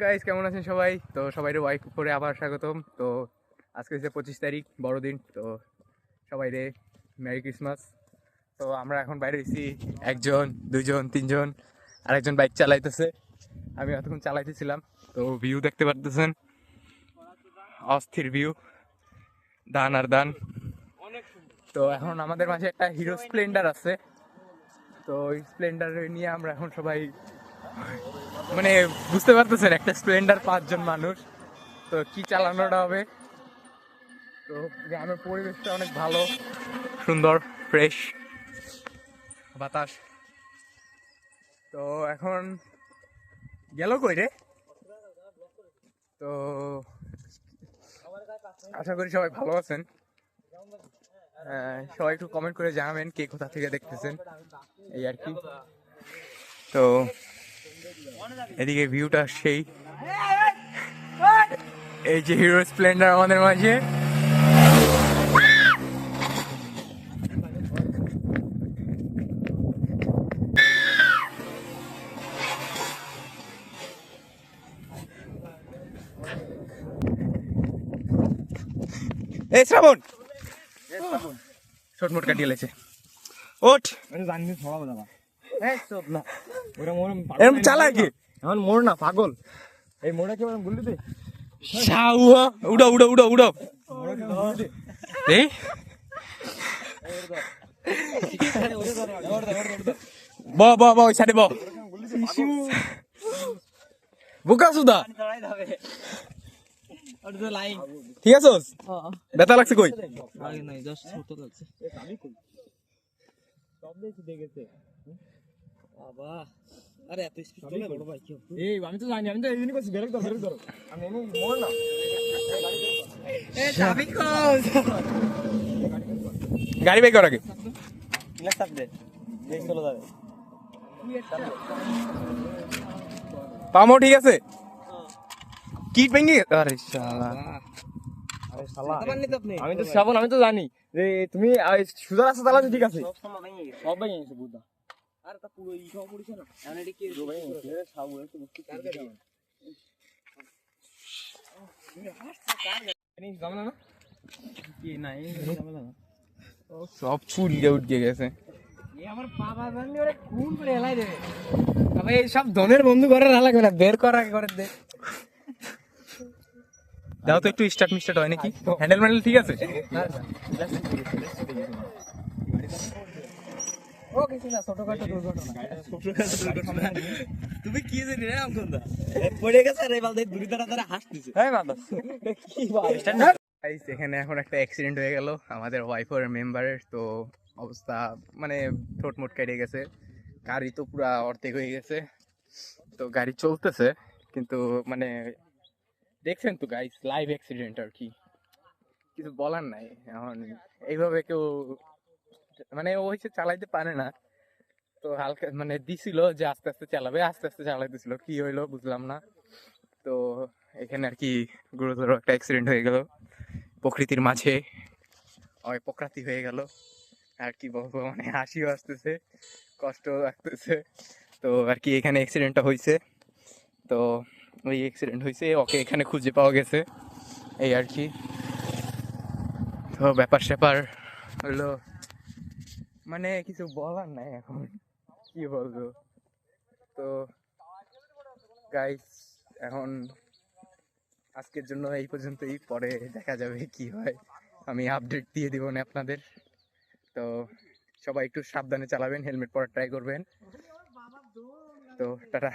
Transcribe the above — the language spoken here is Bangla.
গাইস, কেমন আছেন সবাই? তো সবাইরে ওয়াইক করে আবার স্বাগতম। তো আজকে হচ্ছে 25 তারিখ, বড়দিন। তো সবাইরে মেরি ক্রিসমাস। তো আমরা এখন বাইরে হয়েছি, একজন, দুইজন, তিনজন, আরেকজন বাইক চালাইতেছে, আমি এতক্ষণ চালাইতেছিলাম। তো ভিউ দেখতে পারতেছেন, অস্থির ভিউ, দান আর দান। তো এখন আমাদের মাঝে একটা হিরো স্প্লেন্ডার আছে। তো ওই স্প্লেন্ডার নিয়ে আমরা এখন সবাই, মানে বুঝতে পারতেছেন, একটা স্প্লেন্ডার 5 জন মানুষ, তো কি চালানোটা হবে। তো গ্রামের পরিবেশটা অনেক ভালো, সুন্দর, ফ্রেশ বাতাস। তো এখন গেল কই রে? তো আশা করি সবাই ভালো আছেন। সবাই একটু কমেন্ট করে জানাবেন কে কোথা থেকে দেখতেছেন, এই আর কি। তো এদিকে ভিউটা সেই, এই যে হিরো স্প্লেন্ডার আমাদের মাঝে। এই শ্রাবণ ছোট মোট কাটিয়ে লেছে, ওঠ এরম চালায় কি? এখন মোড় না পাগল, এই মোড়া কি গুলি দে। উড়ো উড়ো উড়ো উড়ো। এই ব ব ব ওই সাইডে ব। বুকা সুদা ঠিক আছে? ব্যথা লাগছে কই? আমি তো জানি, আমি তো এই জন্য করছি, বেরো ধরো আমি মোড় না গাড়ি বের কর আগে। পামো ঠিক আছে? কিট ভেঙে গেছে? আরে শালা, আমি তো শ্রাবণ, আমি তো জানি যে তুমি সুজা রাস্তা চালাচ্ছ, ঠিক আছে? সব ভেঙে গেছে বুদ্ধা। সব চুলকে উঠকে গেছে। সব ধনের বন্ধু করে না লাগবে না, বের করা করে দে। দাও তো একটু স্টার্ট মিস্টার্ট হয় নাকি? হ্যান্ডেল ম্যান্ডেল ঠিক আছে? তুমি কি জানি রে আমকন্দা পড়ে গেছে রে বালদে দুরি তারা হাসতেছে। হ্যাঁ বাবা কি গাইস, এখানে এখন একটা অ্যাক্সিডেন্ট হয়ে গেল আমাদের ওয়াইফার মেম্বারের। তো অবস্থা মানে ঠোঁট মোট কেটে গেছে, গাড়ি তো পুরা অর্ধেক হয়ে গেছে। তো গাড়ি চলতেছে, কিন্তু মানে দেখছেন তো গাইস, লাইভ অ্যাক্সিডেন্ট আর কি, কিছু বলার নাই। এখন এইভাবে কেউ, মানে ও হচ্ছে চালাইতে পারে না, তো হালকা মানে দিছিল যে আস্তে আস্তে চালাবে, আস্তে আস্তে চালাই দিছিল, কি হইলো বুঝলাম না। তো এখানে আর কি গুরুতর একটা অ্যাক্সিডেন্ট হয়ে গেল প্রকৃতির মাঝে, প্রকৃতি হয়ে গেল আর কি বলবো, মানে হাসিও আসতেছে, কষ্ট লাগতেছে। তো আর কি এখানে অ্যাক্সিডেন্টটা হয়েছে। তো ওই অ্যাক্সিডেন্ট হয়েছে, ওকে এখানে খুঁজে পাওয়া গেছে, এই আর কি। তো ব্যাপার স্যাপার হলো, মানে কিছু বলার নাই এখন, কি বলবো। তো গাইস, এখন আজকের জন্য এই পর্যন্তই, পরে দেখা যাবে কি হয়, আমি আপডেট দিয়ে দিব না আপনাদের। তো সবাই একটু সাবধানে চালাবেন, হেলমেট পরার ট্রাই করবেন। তো টাটা।